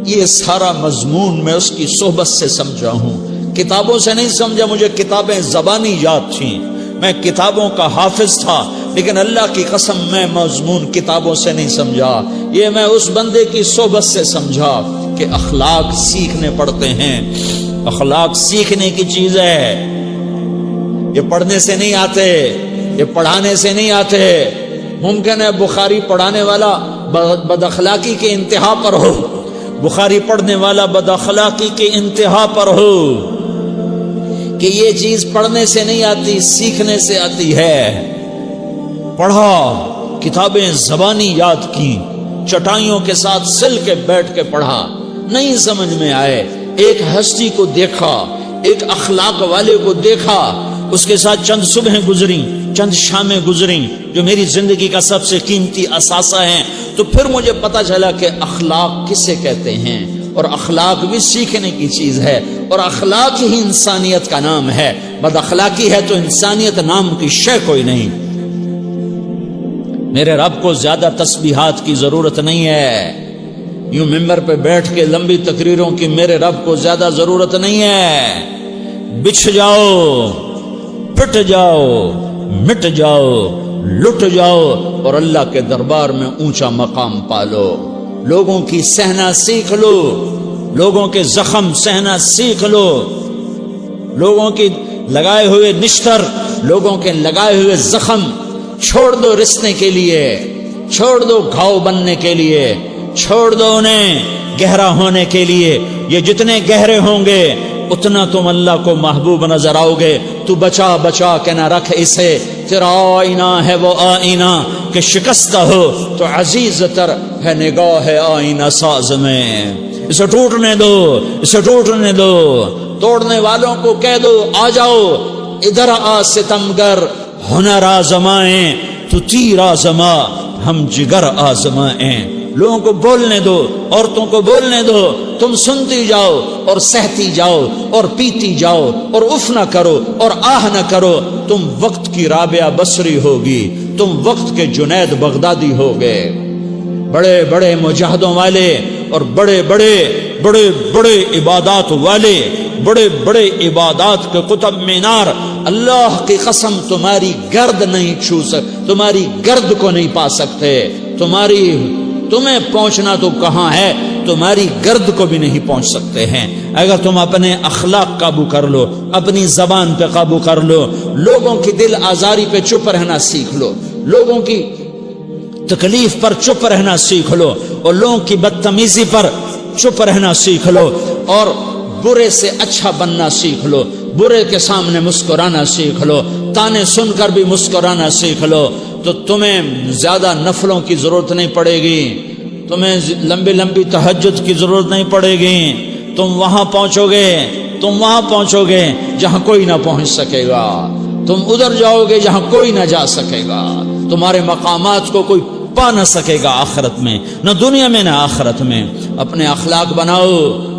یہ سارا مضمون میں اس کی صحبت سے سمجھا ہوں، کتابوں سے نہیں سمجھا۔ مجھے کتابیں زبانی یاد تھیں، میں کتابوں کا حافظ تھا، لیکن اللہ کی قسم میں مضمون کتابوں سے نہیں سمجھا، یہ میں اس بندے کی صحبت سے سمجھا کہ اخلاق سیکھنے پڑتے ہیں۔ اخلاق سیکھنے کی چیز ہے، یہ پڑھنے سے نہیں آتے، یہ پڑھانے سے نہیں آتے۔ ممکن ہے بخاری پڑھانے والا بد اخلاقی کے انتہا پر ہو، بخاری پڑھنے والا بد اخلاقی کے انتہا پر ہو، کہ یہ چیز پڑھنے سے نہیں آتی، سیکھنے سے آتی ہے۔ پڑھا، کتابیں زبانی یاد کی، چٹائیوں کے ساتھ سل کے بیٹھ کے پڑھا، نہیں سمجھ میں آئے، ایک ہستی کو دیکھا، ایک اخلاق والے کو دیکھا، اس کے ساتھ چند صبحیں گزری، چند شامیں گزری جو میری زندگی کا سب سے قیمتی اثاثہ ہیں، تو پھر مجھے پتا چلا کہ اخلاق کسے کہتے ہیں، اور اخلاق بھی سیکھنے کی چیز ہے، اور اخلاق ہی انسانیت کا نام ہے۔ بد اخلاقی ہے تو انسانیت نام کی شے کوئی نہیں۔ میرے رب کو زیادہ تسبیحات کی ضرورت نہیں ہے، یوں ممبر پہ بیٹھ کے لمبی تقریروں کی میرے رب کو زیادہ ضرورت نہیں ہے۔ بچھ جاؤ، پٹ جاؤ، مٹ جاؤ، لٹ جاؤ، اور اللہ کے دربار میں اونچا مقام پالو۔ لوگوں کی سہنا سیکھ لو، لوگوں کے زخم سہنا سیکھ لو، لوگوں کی لگائے ہوئے نشتر، لوگوں کے لگائے ہوئے زخم چھوڑ دو رسنے کے لیے، چھوڑ دو گھاؤ بننے کے لیے، چھوڑ دو انہیں گہرا ہونے کے لیے۔ یہ جتنے گہرے ہوں گے اتنا تم اللہ کو محبوب نظر آؤ گے۔ تو بچا بچا کے نہ رکھ اسے، تیرا آئینہ ہے وہ آئینہ کہ شکستہ ہو تو عزیز تر ہے نگاہ آئینہ ساز میں۔ اسے ٹوٹنے دو، اسے ٹوٹنے دو، توڑنے والوں کو کہہ دو آ جاؤ ادھر آ ستمگر، ہنر آزمائیں تو تیر آزما، ہم جگر آزمائیں۔ لوگوں کو بولنے دو، عورتوں کو بولنے دو، تم سنتی جاؤ اور سہتی جاؤ اور پیتی جاؤ اور اف نہ کرو اور آہ نہ کرو۔ تم وقت کی رابعہ بصری ہوگی، تم وقت کے جنید بغدادی ہوگے۔ بڑے بڑے مجاہدوں والے اور بڑے بڑے بڑے بڑے عبادات والے، بڑے بڑے عبادات کے قطب مینار، اللہ کی قسم تمہاری گرد نہیں چھو سکتے، تمہاری گرد کو نہیں پا سکتے۔ تمہیں پہنچنا تو کہاں ہے، تمہاری گرد کو بھی نہیں پہنچ سکتے ہیں۔ اگر تم اپنے اخلاق قابو کر لو، اپنی زبان پہ قابو کر لو، لوگوں کی دل آزاری پہ چپ رہنا سیکھ لو، لوگوں کی تکلیف پر چپ رہنا سیکھ لو، اور لوگوں کی بدتمیزی پر چپ رہنا سیکھ لو، اور برے سے اچھا بننا سیکھ لو، برے کے سامنے مسکرانا سیکھ لو، تانے سن کر بھی مسکرانا سیکھ لو، تو تمہیں زیادہ نفلوں کی ضرورت نہیں پڑے گی، تمہیں لمبی لمبی تہجد کی ضرورت نہیں پڑے گی۔ تم وہاں پہنچو گے، تم وہاں پہنچو گے جہاں کوئی نہ پہنچ سکے گا، تم ادھر جاؤ گے جہاں کوئی نہ جا سکے گا، تمہارے مقامات کو کوئی پا نہ سکے گا آخرت میں، نہ دنیا میں نہ آخرت میں۔ اپنے اخلاق بناؤ،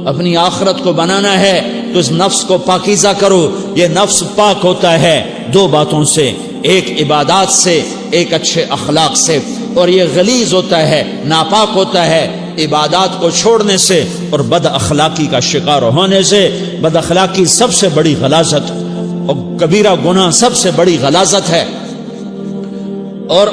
اپنی آخرت کو بنانا ہے تو اس نفس کو پاکیزہ کرو۔ یہ نفس پاک ہوتا ہے دو باتوں سے، ایک عبادات سے، ایک اچھے اخلاق سے، اور یہ غلیظ ہوتا ہے، ناپاک ہوتا ہے عبادات کو چھوڑنے سے اور بد اخلاقی کا شکار ہونے سے۔ بد اخلاقی سب سے بڑی غلاظت اور کبیرہ گناہ سب سے بڑی غلاظت ہے، اور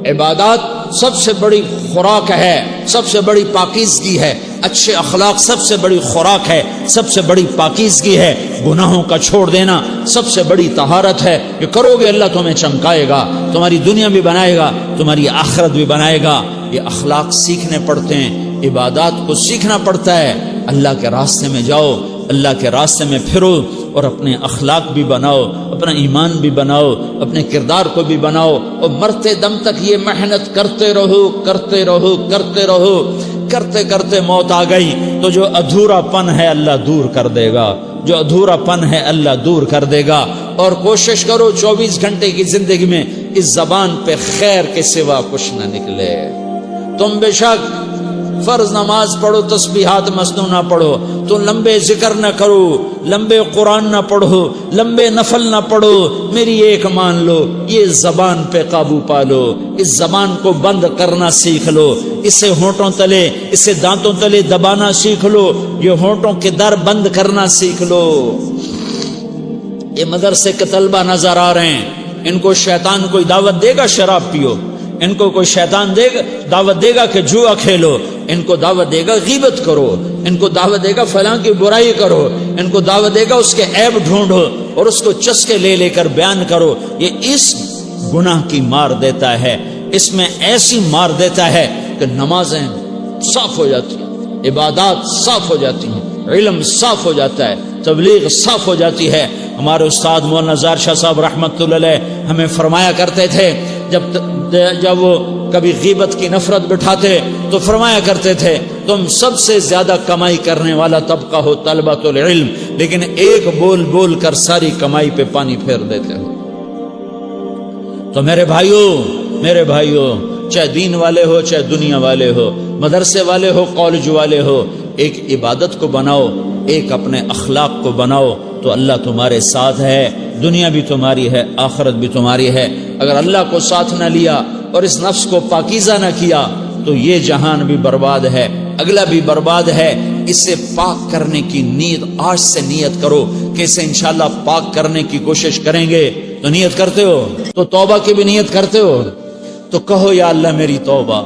عبادات سب سے بڑی خوراک ہے، سب سے بڑی پاکیزگی ہے، اچھے اخلاق سب سے بڑی خوراک ہے، سب سے بڑی پاکیزگی ہے، گناہوں کا چھوڑ دینا سب سے بڑی طہارت ہے۔ یہ کرو گے اللہ تمہیں چمکائے گا، تمہاری دنیا بھی بنائے گا، تمہاری آخرت بھی بنائے گا۔ یہ اخلاق سیکھنے پڑتے ہیں، عبادات کو سیکھنا پڑتا ہے۔ اللہ کے راستے میں جاؤ، اللہ کے راستے میں پھرو، اور اپنے اخلاق بھی بناؤ، اپنا ایمان بھی بناؤ، اپنے کردار کو بھی بناؤ، اور مرتے دم تک یہ محنت کرتے رہو کرتے رہو کرتے رہو۔ کرتے کرتے موت آ گئی تو جو ادھورا پن ہے اللہ دور کر دے گا، جو ادھورا پن ہے اللہ دور کر دے گا۔ اور کوشش کرو 24 گھنٹے کی زندگی میں اس زبان پہ خیر کے سوا کچھ نہ نکلے۔ تم بے شک فرض نماز پڑھو، تسبیحات مسنونہ پڑھو، تو لمبے ذکر نہ کرو، لمبے قرآن نہ پڑھو، لمبے نفل نہ پڑھو، میری ایک مان لو، یہ زبان پہ قابو پا لو، اس زبان کو بند کرنا سیکھ لو، اسے ہونٹوں تلے، اسے دانتوں تلے دبانا سیکھ لو، یہ ہونٹوں کے در بند کرنا سیکھ لو۔ یہ مدرسے کے طلبہ نظر آ رہے ہیں، ان کو شیطان کوئی دعوت دے گا شراب پیو، ان کو کوئی شیطان دعوت دے گا کہ جوا کھیلو، ان کو دعوت دے گا غیبت کرو، ان کو دعوت دے گا فلاں کی برائی کرو، ان کو دعوت دے گا اس کے عیب ڈھونڈو اور اس کو چسکے لے لے کر بیان کرو۔ یہ اس گناہ کی مار دیتا ہے، اس میں ایسی مار دیتا ہے کہ نمازیں صاف ہو جاتی ہیں، عبادات صاف ہو جاتی ہیں، علم صاف ہو جاتا ہے، تبلیغ صاف ہو جاتی ہے۔ ہمارے استاد مولانا زار شاہ صاحب رحمۃ اللہ علیہ ہمیں فرمایا کرتے تھے، جب وہ کبھی غیبت کی نفرت بٹھاتے تو فرمایا کرتے تھے تم سب سے زیادہ کمائی کرنے والا طبقہ ہو طلبۃ العلم، لیکن ایک بول بول کر ساری کمائی پہ پانی پھیر دیتے ہو۔ تو میرے بھائیوں چاہے دین والے ہو چاہے دنیا والے ہو، مدرسے والے ہو کالج والے ہو، ایک عبادت کو بناؤ، ایک اپنے اخلاق کو بناؤ، تو اللہ تمہارے ساتھ ہے، دنیا بھی تمہاری ہے، آخرت بھی تمہاری ہے۔ اگر اللہ کو ساتھ نہ لیا اور اس نفس کو پاکیزہ نہ کیا تو یہ جہان بھی برباد ہے، اگلا بھی برباد ہے۔ اسے پاک کرنے کی نیت آج سے نیت کرو کہ اسے انشاءاللہ پاک کرنے کی کوشش کریں گے۔ تو نیت کرتے ہو تو توبہ کی بھی نیت کرتے ہو، تو کہو یا اللہ میری توبہ،